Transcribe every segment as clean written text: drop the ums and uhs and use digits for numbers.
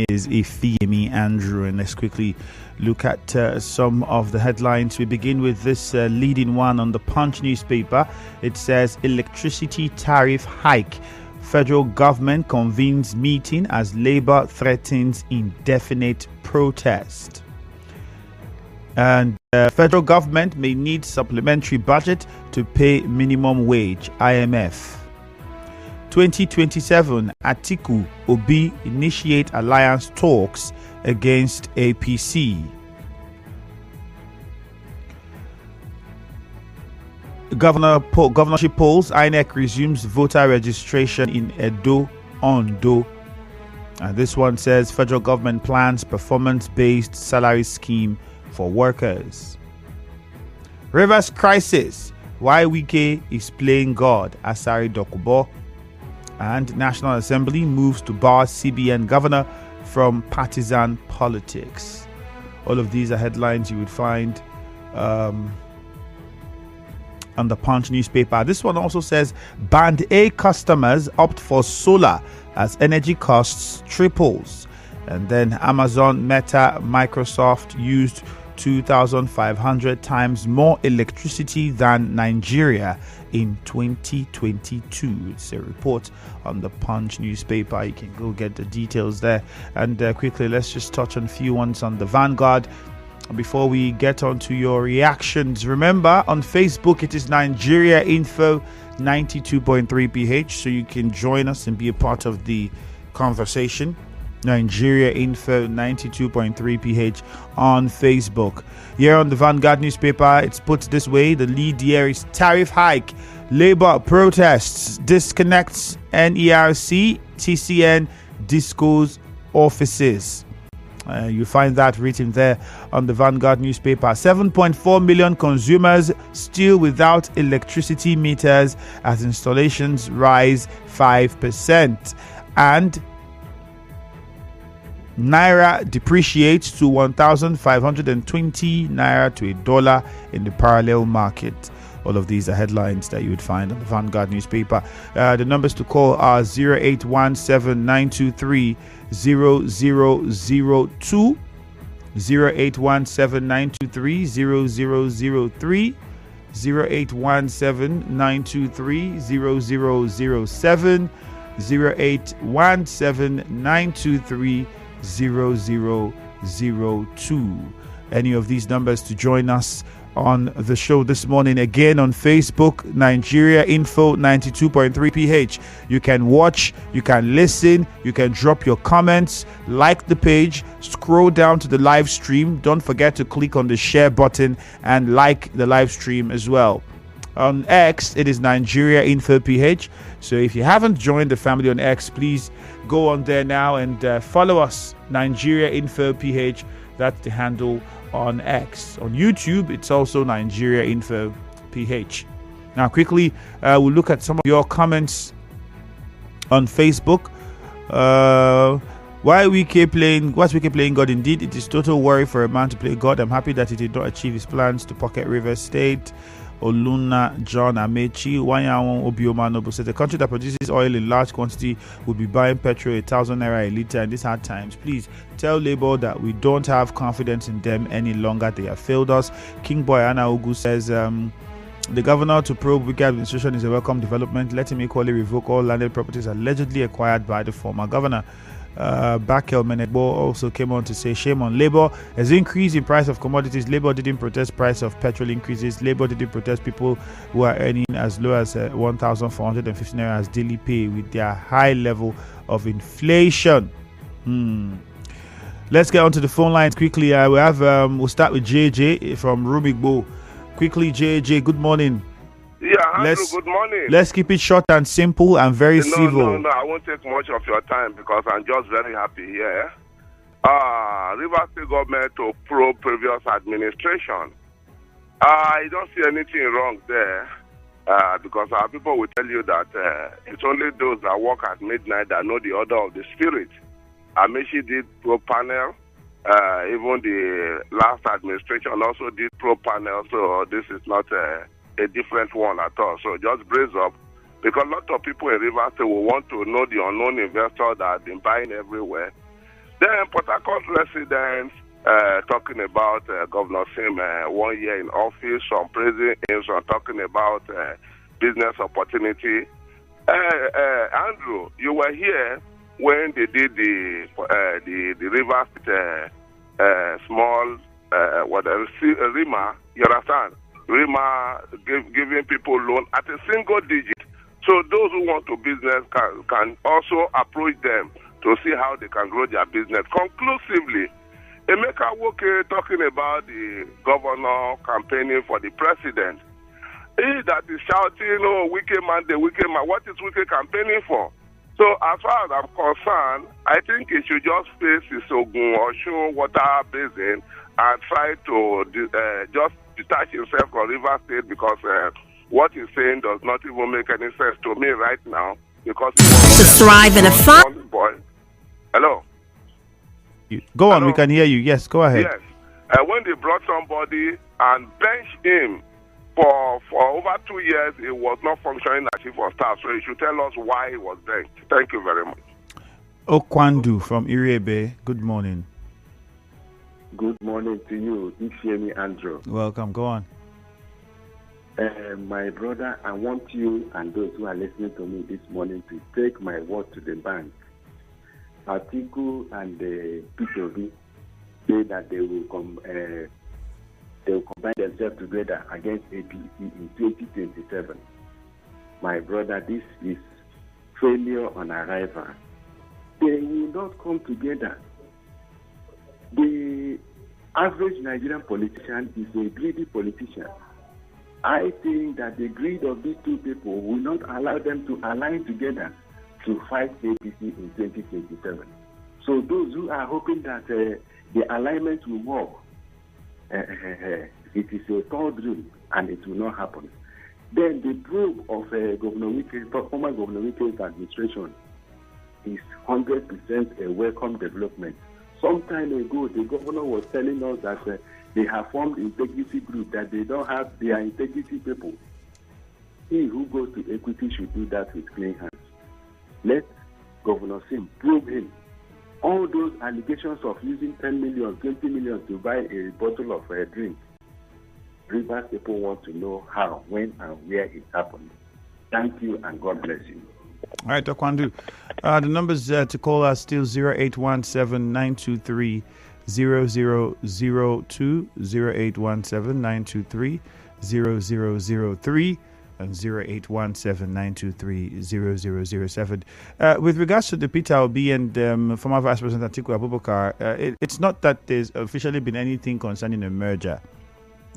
is Ifeyemi Andrew, and let's quickly look at some of the headlines. We begin with this leading one on the Punch newspaper. It says electricity tariff hike. Federal government convenes meeting as Labour threatens indefinite protest. And federal government may need supplementary budget to pay minimum wage, IMF. 2027, Atiku Obi initiate alliance talks against APC. Governorship polls, INEC resumes voter registration in Edo, Ondo. And this one says federal government plans performance-based salary scheme for workers. Rivers crisis, why Wike is playing God, Asari Dokubo. And National Assembly moves to bar CBN governor from partisan politics. All of these are headlines you would find on the Punch newspaper. This one also says Band A customers opt for solar as energy costs triples. And then Amazon, Meta, Microsoft used 2,500 times more electricity than Nigeria in 2022. It's a report on the Punch newspaper. You can go get the details there. And quickly, let's just touch on a few ones on the Vanguard before we get on to your reactions. Remember, on Facebook, it is Nigeria Info 92.3 PH, so you can join us and be a part of the conversation. Nigeria Info 92.3 PH on Facebook. Here on the Vanguard newspaper, it's put this way: the lead here is tariff hike, Labour protests, disconnects NERC, TCN, Disco's offices. You find that written there on the Vanguard newspaper. 7.4 million consumers still without electricity meters as installations rise 5%. And Naira depreciates to 1,520 Naira to $1 in the parallel market. All of these are headlines that you would find on the Vanguard newspaper. The numbers to call are 0817-923-0002, 0817-923-0003, 0817-923-0007, 0817-923-0002. Any of these numbers to join us on the show this morning. Again, on Facebook, Nigeria Info 92.3 PH. You can watch, you can listen, you can drop your comments, like the page, scroll down to the live stream. Don't forget to click on the share button and like the live stream as well. On X, it is Nigeria Info PH. So if you haven't joined the family on X, please go on there now and follow us, Nigeria Info PH. That's the handle on X. On YouTube, it's also Nigeria Info PH. Now, quickly, we'll look at some of your comments on Facebook. What's Wike playing God? Indeed, it is total worry for a man to play God. I'm happy that he did not achieve his plans to pocket Rivers State. Oluna John Amechi Wanyawon Obioma Nobu says the country that produces oil in large quantity would be buying petrol 1,000 naira a litre in these hard times. Please tell Labour that we don't have confidence in them any longer. They have failed us. King Boy Anna Ogu says the governor to probe Wike administration is a welcome development. Let him equally revoke all landed properties allegedly acquired by the former governor. Bakel Menebo also came on to say shame on Labour. As increase in price of commodities, Labour didn't protest price of petrol increases. Labour didn't protest people who are earning as low as 1,450 naira as daily pay with their high level of inflation. Let's get onto the phone lines quickly. We'll start with JJ from Rumigbo. Quickly, JJ, good morning. Yeah, Andrew, good morning. Let's keep it short and simple and very civil. No, I won't take much of your time because I'm just very happy here. Rivers State government to probe previous administration. I don't see anything wrong there because our people will tell you that it's only those that work at midnight that know the order of the spirit. Amishi did probe panel. Even the last administration also did probe panel, so this is not a different one at all. So just brace up, because a lot of people in Rivers State will want to know the unknown investor that have been buying everywhere. Then Port Harcourt residents talking about Governor Sim 1 year in office, some praising him, some talking about business opportunity. Andrew, you were here when they did the River small RIMA. You understand? RIMA giving people loan at a single digit. So those who want to business can also approach them to see how they can grow their business. Conclusively, Emeka Woke talking about the governor campaigning for the president. He that is shouting, "Oh, wicked man, the wicked man." What is Wike campaigning for? So as far as I'm concerned, I think he should just face his Ogun Osun water basin and try to just detach himself from River State, because what he's saying does not even make any sense to me right now. Because to thrive in a fun boy. Hello. Go on, Hello? we can hear you. Yes, go ahead. Yes. When they brought somebody and benched him for over 2 years, he was not functioning as chief of staff. So he should tell us why he was benched. Thank you very much. Okwandu from Irebe. Good morning. Good morning to you, Ifyemi Andrew. Welcome. Go on. My brother, I want you and those who are listening to me this morning to take my word to the bank. Atiku and the P2B say that they will combine themselves together against APC in 2027. My brother, this is failure on arrival. They will not come together. The average Nigerian politician is a greedy politician. I think that the greed of these two people will not allow them to align together to fight APC in 2027. So those who are hoping that the alignment will work, it is a third dream and it will not happen. Then the probe of former Governor Wike's administration is 100% a welcome development. Some time ago, the governor was telling us that they have formed integrity group, that they don't have their integrity people. He who goes to Equity should do that with clean hands. Let Governor Sim probe him. All those allegations of using 10 million, 20 million to buy a bottle of a drink, Rivers people want to know how, when, and where it happened. Thank you, and God bless you. All right, Okwandu. The numbers to call are still 0817-923-0002, 0817-923-0003, and 0817-923-0007. With regards to the Peter Obi and former Vice President Atiku Abubakar, it's not that there's officially been anything concerning a merger,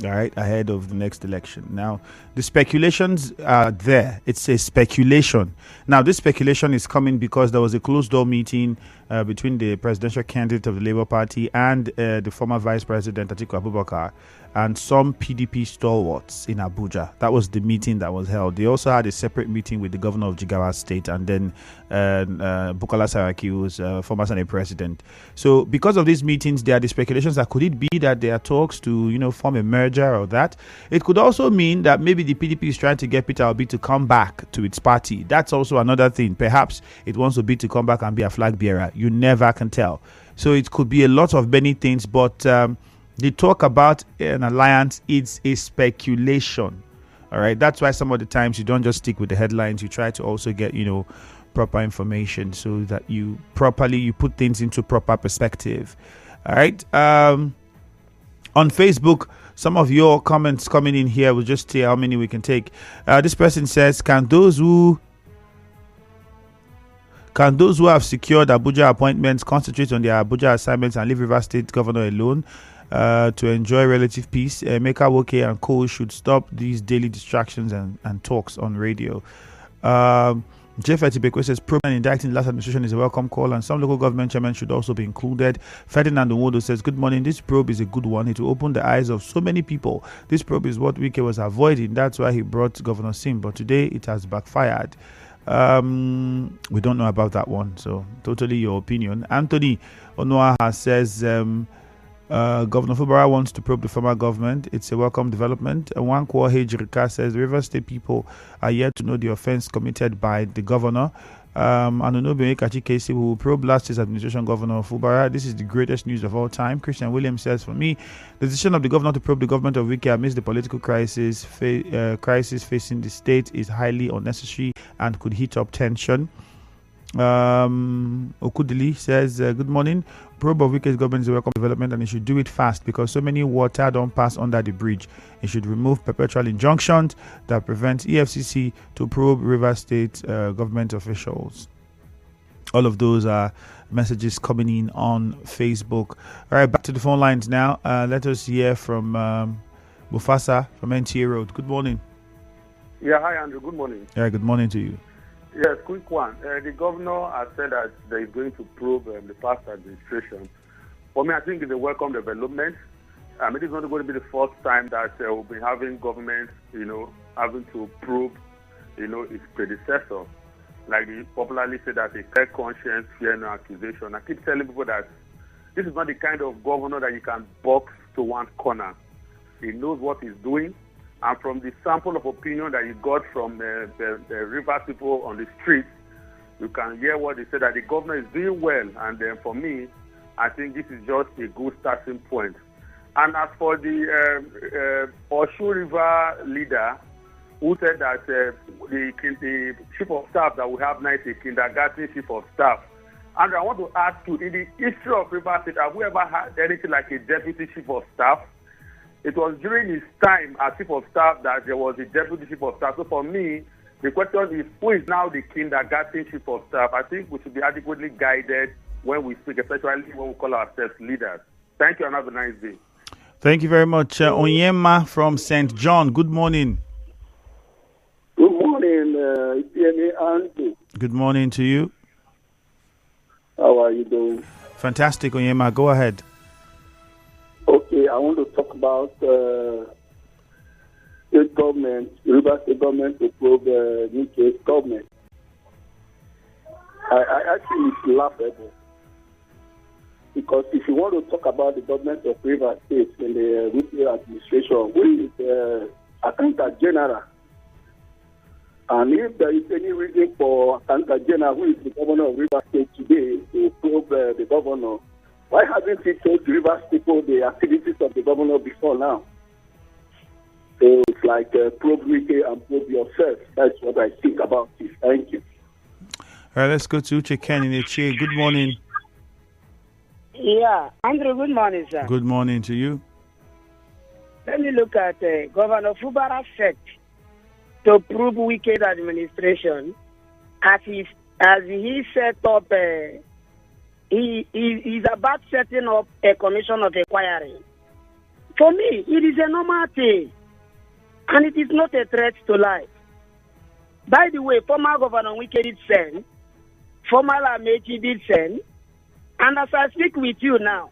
all right, ahead of the next election. Now, the speculations are there. It's a speculation. Now, this speculation is coming because there was a closed-door meeting between the presidential candidate of the Labour Party and the former Vice President Atiku Abubakar and some PDP stalwarts in Abuja. That was the meeting that was held. They also had a separate meeting with the governor of Jigawa State and then Bukola Saraki, who's former Senate president. So because of these meetings, there are the speculations that could it be that there are talks to, form a merger or that. It could also mean that maybe the PDP is trying to get Peter Obi to come back to its party. That's also another thing. Perhaps it wants Obi to come back and be a flag bearer. You never can tell. So it could be a lot of many things, but the talk about an alliance is a speculation. All right. That's why some of the times you don't just stick with the headlines. You try to also get, proper information so that you put things into proper perspective. All right. On Facebook, some of your comments coming in here, we'll just see how many we can take. This person says, Can those who have secured Abuja appointments concentrate on their Abuja assignments and leave Rivers State governor alone to enjoy relative peace? Emeka Woke and co should stop these daily distractions and talks on radio. Jeff Etibekwe says, probe and indicting the last administration is a welcome call, and some local government chairmen should also be included. Ferdinand Nwodo says, good morning. This probe is a good one. It will open the eyes of so many people. This probe is what Wike was avoiding. That's why he brought Governor Sim, but today it has backfired. We don't know about that one, so totally your opinion. Anthony Onoaha says, Governor Fubara wants to probe the former government. It's a welcome development. Wankwo Hejirika says the River State people are yet to know the offense committed by the governor. Anunobi Ekachi Casey will pro-blast his administration, Governor Fubara. This is the greatest news of all time. Christian Williams says, for me, the decision of the governor to probe the government of Wike amidst the political crisis facing the state is highly unnecessary and could heat up tension. Okudili says, good morning. Probe of Wike's government is a welcome development and it should do it fast because so many water don't pass under the bridge. It should remove perpetual injunctions that prevent EFCC to probe Rivers State government officials. All of those are messages coming in on Facebook. All right, back to the phone lines now. Let us hear from Mufasa from NTA Road. Good morning. Yeah, hi Andrew. Good morning. Yeah, good morning to you. Yes, quick one. The governor has said that they is going to probe the past administration. For me, I think it's a welcome development. It is not going to be the first time that we'll be having government, having to probe, its predecessor. Like they popularly say that a clear conscience, fear no accusation. I keep telling people that this is not the kind of governor that you can box to one corner. He knows what he's doing. And from the sample of opinion that you got from the river people on the streets, you can hear what they say, that the governor is doing well. And then for me, I think this is just a good starting point. And as for the Oshu River leader, who said that the chief of staff that we have now is a kindergarten chief of staff, and I want to ask you, in the history of River State, have we ever had anything like a deputy chief of staff? It was during his time as chief of staff that there was a deputy chief of staff. So for me, the question is, who is now the kindergarten chief of staff? I think we should be adequately guided when we speak, especially when we call ourselves leaders. Thank you and have a nice day. Thank you very much. Onyema from St. John, good morning. Good morning, Andrew. Good morning to you. How are you doing? Fantastic, Onyema. Go ahead. Okay, I want to talk about state government, River State government to probe UK government. I actually it's laughable. Because if you want to talk about the government of River State and the UK administration, who is Accountant General? And if there is any reason for Accountant General, who is the governor of River State today, to probe the governor, why haven't he told the Rivers people the activities of the governor before now? So it's like probe Wike and probe yourself. That's what I think about this. Thank you. All right, let's go to Uche Ken in Eche. Good morning. Yeah, Andrew, good morning, sir. Good morning to you. Let me look at Governor Fubara set to prove Wike's administration as he set up. He is about setting up a commission of inquiry. For me, it is a normal thing, and it is not a threat to life. By the way, former Governor Wike did send, former Amechi did send, and as I speak with you now,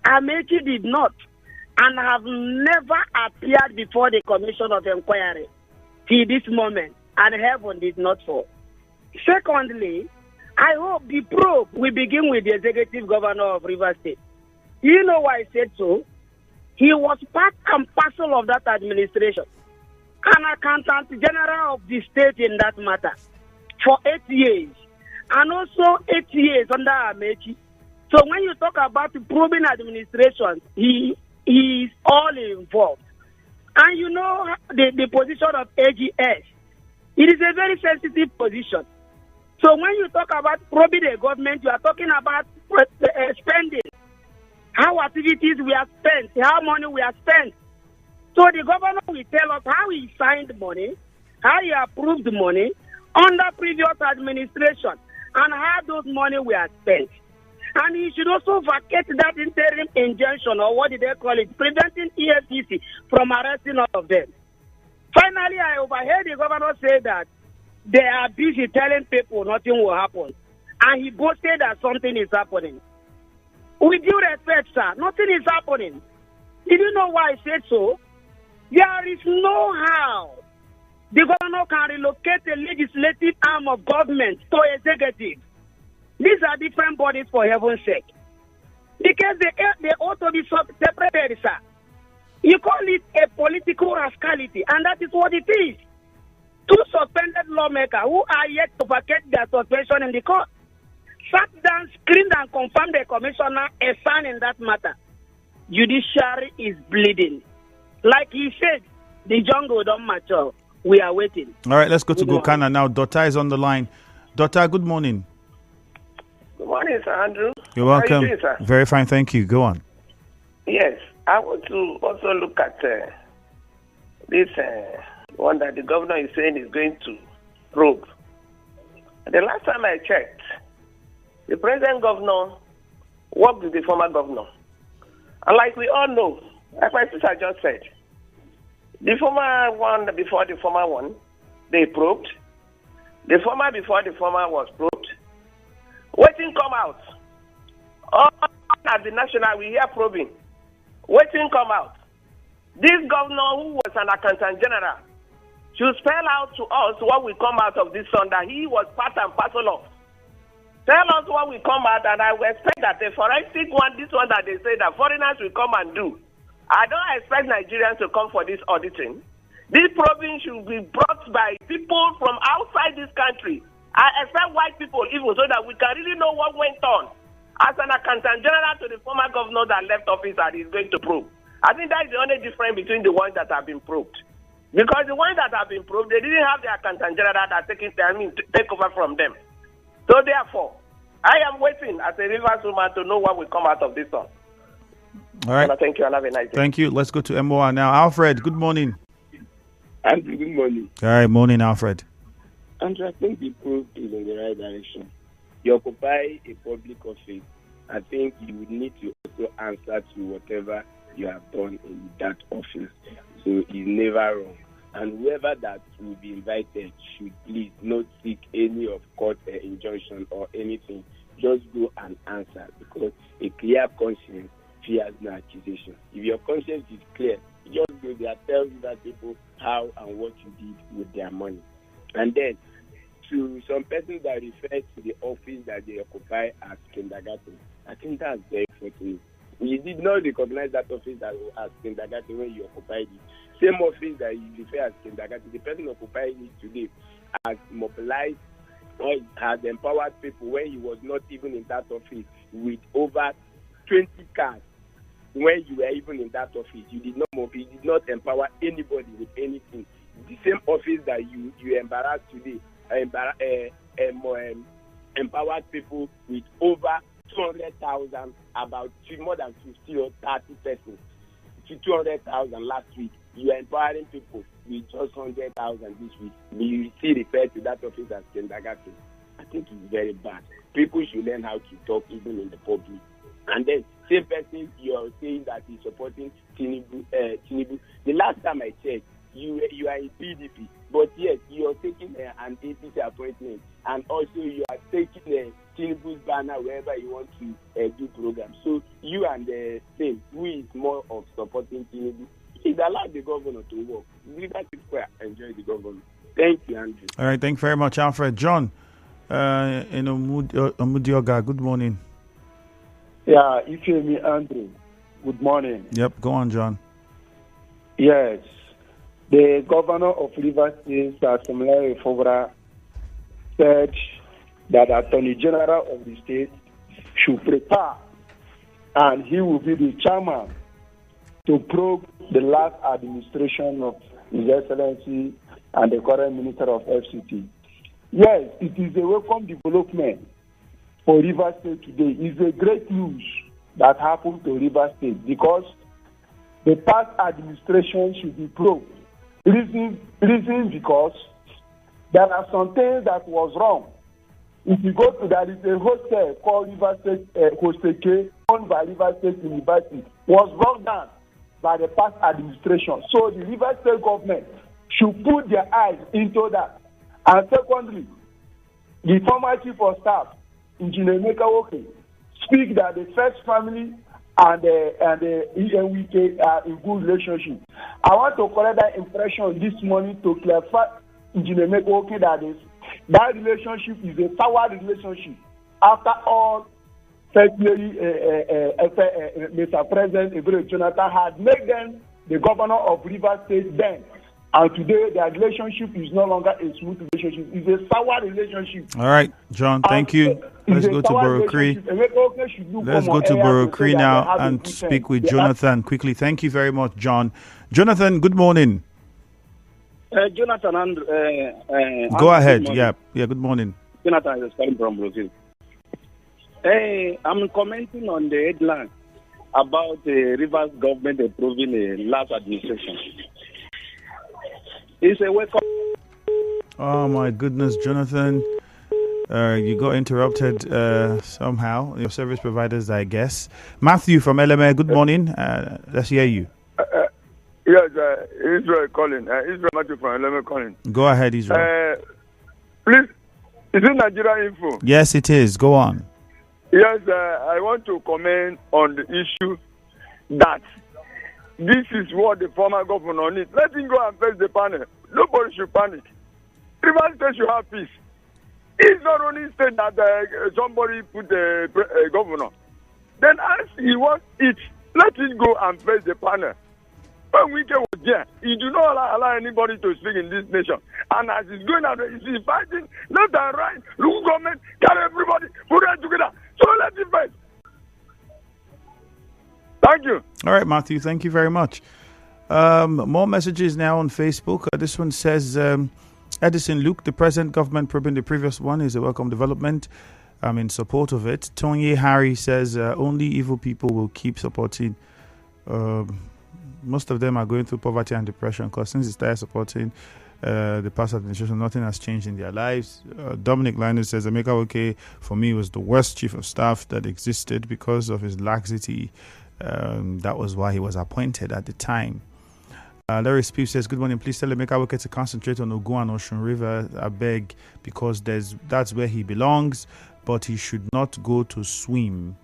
Amechi did not, and have never appeared before the commission of inquiry till this moment, and heaven did not fall. Secondly, I hope the probe will begin with the executive governor of Rivers State. You know why I said so? He was part and parcel of that administration, an accountant general of the state in that matter for 8 years, and also 8 years under Amechi. So when you talk about the probing administration, he is all involved. And you know the position of AGS, it is a very sensitive position. So when you talk about probing the government, you are talking about spending, how activities we have spent, how money we have spent. So the governor will tell us how he signed money, how he approved money under previous administration, and how those money were spent. And he should also vacate that interim injunction, or what did they call it, preventing EFCC from arresting all of them. Finally, I overheard the governor say that they are busy telling people nothing will happen. And he boasted that something is happening. With due respect, sir, nothing is happening. Did you know why I said so? There is no how the governor can relocate the legislative arm of government to executive. These are different bodies, for heaven's sake. Because they ought to be separated, sir. You call it a political rascality, and that is what it is. two suspended lawmakers who are yet to vacate their suspension in the court sat down, screened, and confirmed the commissioner a sign in that matter. Judiciary is bleeding. Like he said, the jungle don't mature. We are waiting. All right, let's go to Gokana now. Dota is on the line. Dota, good morning. Good morning, Sir Andrew. You're welcome. How are you doing, sir? Very fine, thank you. Go on. Yes, I want to also look at this one that the governor is saying is going to probe. The last time I checked, the present governor worked with the former governor. And like we all know, like my sister just said, the former one before the former one, they probed. The former before the former was probed. Waiting come out. All at the national, we hear probing. Waiting come out. This governor, who was an accountant general, should spell out to us what will come out of this son that he was part and parcel of. Tell us what will come out, and I will expect that the forensic one, this one that they say that foreigners will come and do. I don't expect Nigerians to come for this auditing. This probing should be brought by people from outside this country. I expect white people even, so that we can really know what went on. As an accountant general to the former governor that left office and is going to probe. I think that is the only difference between the ones that have been probed. Because the ones that have been probed, they didn't have the accountant general that take over from them. So therefore, I am waiting as a Rivers woman to know what will come out of this one. All right. Thank you and have a nice day. Thank you. Let's go to MOR now. Alfred, good morning. Andrew, good morning. All right, morning, Alfred. Andrew, I think the probe is in the right direction. You occupy a public office. I think you would need to also answer to whatever you have done in that office. So it's never wrong. And whoever that will be invited should please not seek any of court injunction or anything. Just go and answer, because a clear conscience fears no accusation. If your conscience is clear, just go there, tell that people how and what you did with their money. And then, to some persons that refer to the office that they occupy as kindergarten, I think that's very fortunate. We did not recognize that office as kindergarten when you occupied it. Same office that you refer as kindergarten, the person occupying it today has mobilized or has empowered people when he was not even in that office with over 20 cars. When you were even in that office, you did not empower anybody with anything. The same office that you embarrassed today empowered people with over 200,000, about more than 50 or 30 persons. 200,000 last week. You are empowering people with just 100,000 this week. You still refer to that office as kindergarten. I think it's very bad. People should learn how to talk even in the public. And then, same person you are saying that is supporting Tinubu. The last time I checked, you are in PDP, but yes, you are taking an APC appointment, and also you are taking Tinubu's banner wherever you want to do programs. So you and the same, who is more of supporting Tinubu, it allows the governor to work. Rivers people enjoy the governor. Thank you, Andrew. All right, thank you very much, Alfred. John, in Omudioga, good morning. Yeah, Ifemi Andrew, good morning. Yep, go on, John. Yes, the governor of Rivers State, Samuel Fobra, said that Attorney General of the state should prepare, and he will be the chairman to probe the last administration of His Excellency and the current Minister of FCT. Yes, it is a welcome development for Rivers State today. It's a great news that happened to Rivers State, because the past administration should be probed. Reason because there are some things that was wrong. If you go to that, is a hostel called Rivers State Hostel K, owned by Rivers State University, was brought down by the past administration. So the Rivers State government should put their eyes into that. And secondly, the former chief of staff, Engineer Emeka Woke, speak that the first family and the ENWK are in good relationship. I want to correct that impression this morning to clarify Engineer Emeka Woke that relationship is a sour relationship. After all, First Lady Mr. President Ebere Jonathan had made them the governor of Rivers State then, And today, their relationship is no longer a smooth relationship. It's a sour relationship. All right, John, thank you. Let's go to Borokri. Let's go to Borokri now and speak with Jonathan quickly. Thank you very much, John. Jonathan, good morning. Jonathan and go ahead. Yeah, good morning. Jonathan is calling from Brazil. I'm commenting on the headline about the Rivers government approving the last administration. It's a wake up. Oh my goodness, Jonathan. You got interrupted somehow. Your service providers, I guess. Matthew from LMA, good morning. Let's hear you. Yes, Israel calling. Israel Matthew from LMA calling. Go ahead, Israel. Please, is it Nigeria Info? Yes, it is. Go on. Yes, I want to comment on the issue that this is what the former governor needs. Let him go and face the panel. Nobody should panic. Rivers State should have peace. It's not only state that somebody put a governor. Then as he wants it, let him go and face the panel. When Wike was there, he do not allow anybody to speak in this nation. And as he's going out, he's fighting left and right. Local government, carry everybody, put them together. So let him face. Thank you. All right, Matthew, thank you very much. More messages now on Facebook. This one says, Edison Luke, the present government probing the previous one is a welcome development. I'm in support of it. Tony Harry says, only evil people will keep supporting. Most of them are going through poverty and depression because since they started supporting the past administration, nothing has changed in their lives. Dominic Linus says, Emeka Oke, for me, was the worst chief of staff that existed because of his laxity. That was why he was appointed at the time. Larry Spieth says, good morning. Please tell Emeka Oke to concentrate on Ogun and Osun River, I beg, because that's where he belongs, but he should not go to swim.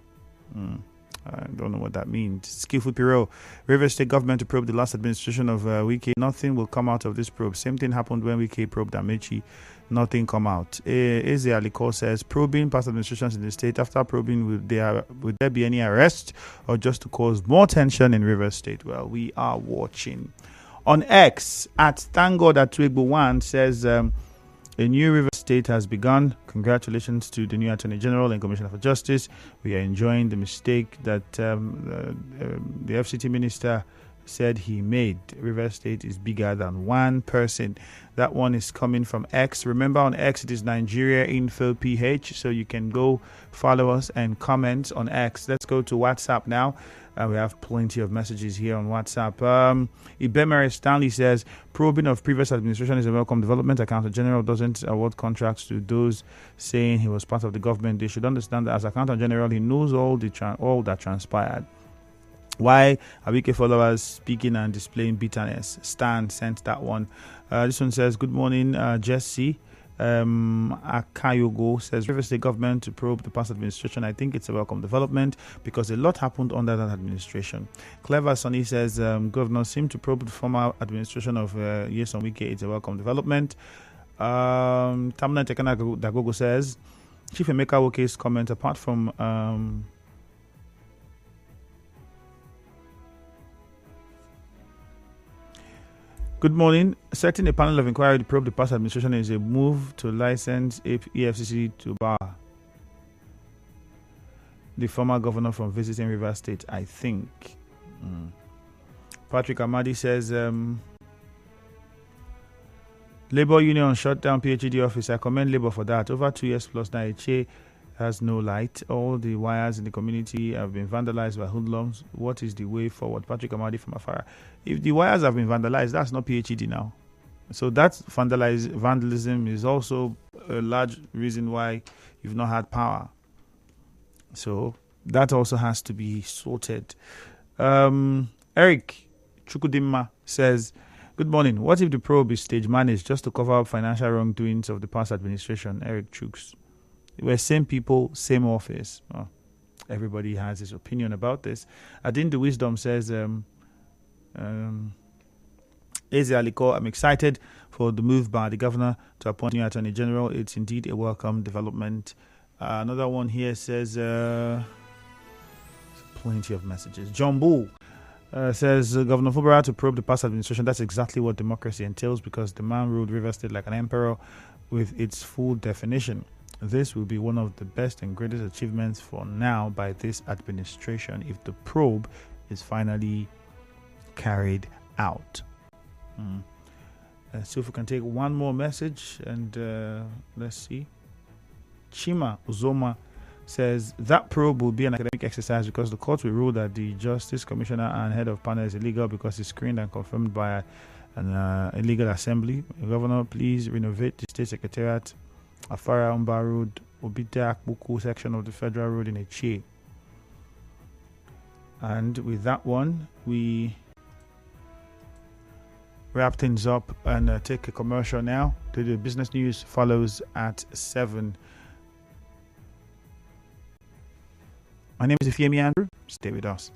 I don't know what that means. Skillful Piro, River State government to probe the last administration of Wike. Nothing will come out of this probe. Same thing happened when Wike probed Amechi. Nothing come out. Eze Aliko says, probing past administrations in the state. After probing, would there be any arrest or just to cause more tension in River State? Well, we are watching. On X, at Thank God at Twigbo1 says, a new River State has begun. Congratulations to the new Attorney General and Commissioner for Justice. We are enjoying the mistake that the FCT Minister said he made. River State is bigger than one person. That one is coming from X. Remember, on X, it is Nigeria Info PH. So you can go follow us and comment on X. Let's go to WhatsApp now. We have plenty of messages here on WhatsApp. Ibemere Stanley says, probing of previous administration is a welcome development. Accountant General doesn't award contracts to those saying he was part of the government. They should understand that as Accountant General, he knows all that transpired. Why are Wike followers speaking and displaying bitterness? Stan sent that one. This one says, good morning, Jesse. Akayogo says, River State government to probe the past administration. I think it's a welcome development because a lot happened under that administration. Clever Sonny says, governor seemed to probe the former administration of Yeson Wike. It's a welcome development. Tamna Tekana Dagogo says, Chief Emeka Oke's comment, apart from good morning. Setting a panel of inquiry to probe the past administration is a move to license EFCC to bar the former governor from visiting Rivers State, I think. Patrick Amadi says, Labour Union shut down PhD office. I commend Labour for that. Over 2 years plus now, HA has no light. All the wires in the community have been vandalized by hoodlums. What is the way forward? Patrick Amadi from Afara. If the wires have been vandalized, that's not PhD now. So that vandalism is also a large reason why you've not had power. So that also has to be sorted. Eric Chukudimma says, good morning. What if the probe is stage managed just to cover up financial wrongdoings of the past administration? Eric Chuks. We're same people, same office. Oh, everybody has his opinion about this. Adin the Wisdom says, Eze Aliko, I'm excited for the move by the governor to appoint new Attorney General. It's indeed a welcome development. Another one here says, plenty of messages. John Bull, Says Governor Fubara to probe the past administration. That's exactly what democracy entails, because the man ruled Rivers State like an emperor with its full definition. This will be one of the best and greatest achievements for now by this administration if the probe is finally carried out. So if we can take one more message, and let's see. Chima Uzoma says that probe will be an academic exercise because the court will rule that the Justice Commissioner and head of panel is illegal because it's screened and confirmed by an illegal assembly. Governor, please renovate the State Secretariat, Afara Umba Road, Obita Akbuku section of the Federal Road in Eche. And with that one, we wrap things up and take a commercial now. The business news follows at 7. My name is Ifeami Andrew. Stay with us.